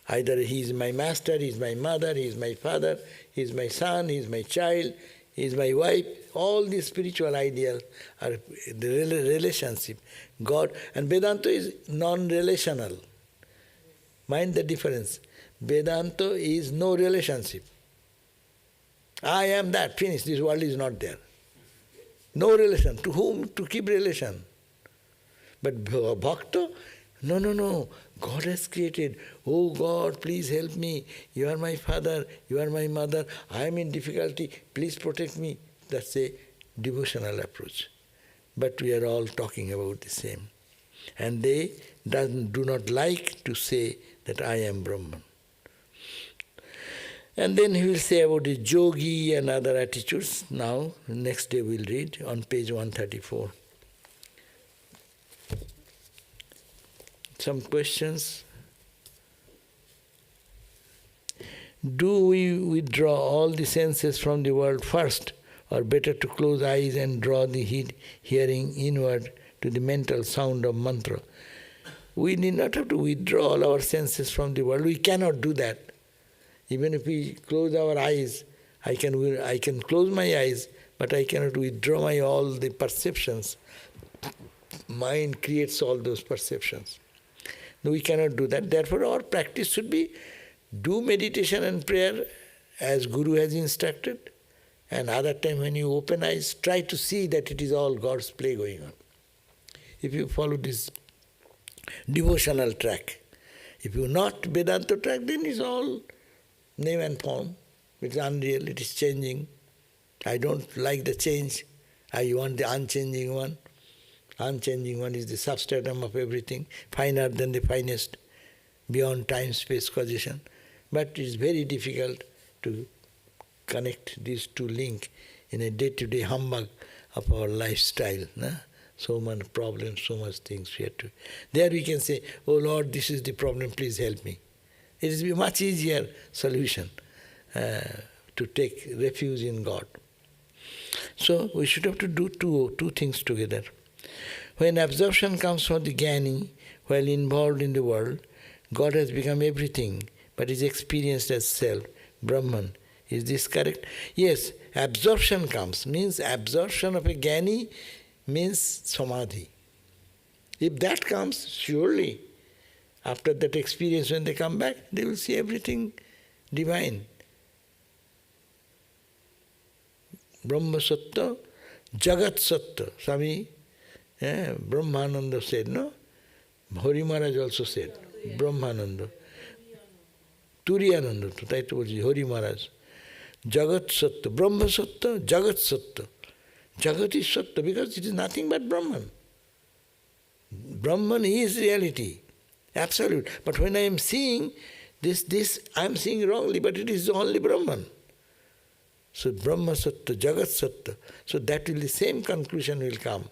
Either he is my master, he is my mother, he is my father, he is my son, he is my child, he is my wife. All these spiritual ideals are the relationship. God and Vedanta is non-relational. Mind the difference. Vedanta is no relationship. I am that, finished, this world is not there. No relation. To whom to keep relation? But Bhakta, no. God has created. Oh God, please help me. You are my father, you are my mother. I am in difficulty. Please protect me. That's a devotional approach. But we are all talking about the same. And they do not like to say that I am Brahman. And then he will say about the yogi and other attitudes. Now, next day we'll read on page 134. Some questions? Do we withdraw all the senses from the world first, or better to close eyes and draw the hearing inward to the mental sound of mantra? We need not have to withdraw all our senses from the world. We cannot do that. Even if we close our eyes, I can close my eyes, but I cannot withdraw all the perceptions. Mind creates all those perceptions. No, we cannot do that. Therefore, our practice should be do meditation and prayer as Guru has instructed, and other time when you open eyes, try to see that it is all God's play going on. If you follow this devotional track, if you not Vedanta track, then it's all name and form. It's unreal, it is changing. I don't like the change. I want the unchanging one. Unchanging one is the substratum of everything, finer than the finest, beyond time, space, causation. But it is very difficult to connect these two links in a day-to-day humbug of our lifestyle. No? So much problems, so much things we have to. There we can say, oh Lord, this is the problem, please help me. It is a much easier solution to take refuge in God. So we should have to do two things together. When absorption comes from the Jnani, while involved in the world, God has become everything, but is experienced as self, Brahman. Is this correct? Yes, absorption comes, means absorption of a Jnani means samadhi. If that comes, surely After that experience, when they come back, they will see everything divine. Brahma Sattva, Jagat Sattva. Swami Brahmananda said, no? Hari Maharaj also said, Brahmananda. Turiyananda, তাই তো বলছি, Hari Maharaj. Jagat Sattva, Brahma Sattva, Jagat Sattva. Jagat is Sattva because it is nothing but Brahman. Brahman is reality, absolute. But when I am seeing this I am seeing wrongly, but it is only Brahman. So Brahma Sattva, Jagat Sattva. So that will the same conclusion will come.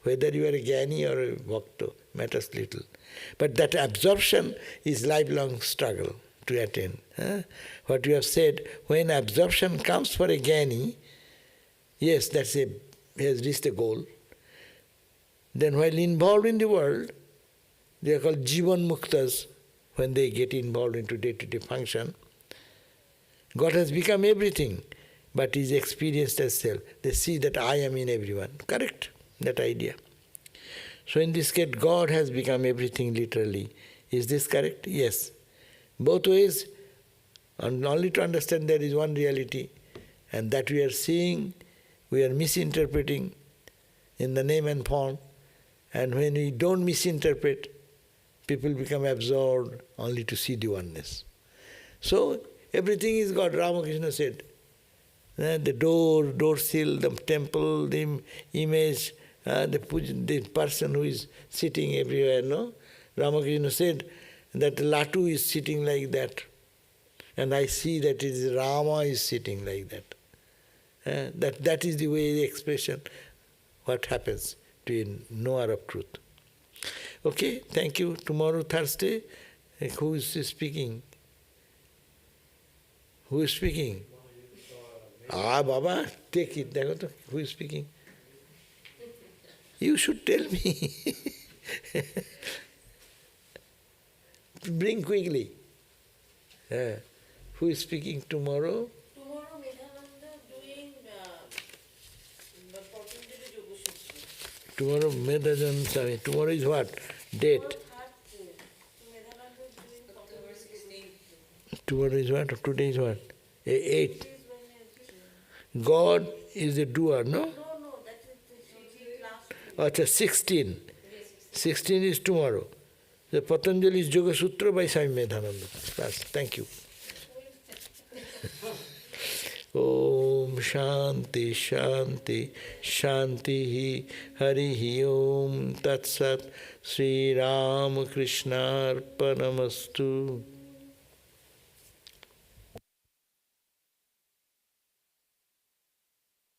Whether you are a Jnani or a Bhakta, matters little. But that absorption is lifelong struggle to attain. What you have said, when absorption comes for a Jnani, yes, he has reached a goal. Then while involved in the world, they are called Jivan Muktas, when they get involved into day-to-day function. God has become everything, but is experienced as self. They see that I am in everyone. Correct, that idea. So in this case, God has become everything literally. Is this correct? Yes. Both ways, and only to understand there is one reality, and that we are seeing, we are misinterpreting in the name and form. And when we don't misinterpret, people become absorbed only to see the oneness. So everything is God. Ramakrishna said, the door sill, the temple, the image, the person who is sitting everywhere, no? Ramakrishna said that Latu is sitting like that. And I see that it is Rama is sitting like that. That is the way, the expression, what happens to a knower of truth. Okay, thank you. Tomorrow, Thursday, who is speaking? Who is speaking? Baba, take it. Who is speaking? You should tell me. Bring quickly. Who is speaking tomorrow? Tomorrow, Mahendranath doing Patanjali Yoga Sutra. Tomorrow, Medhajan Swami. Tomorrow is what? Date? Tomorrow is what? Today is what? 8. God is the doer, no? No, that is the last week. 16. 16 is tomorrow. The Patanjali's Yoga Sutra by Swami Medhananda. Thank you. Om Shanti Shanti Shanti Hari Om Tat Sat Sri Ramakrishna Arpanamastu.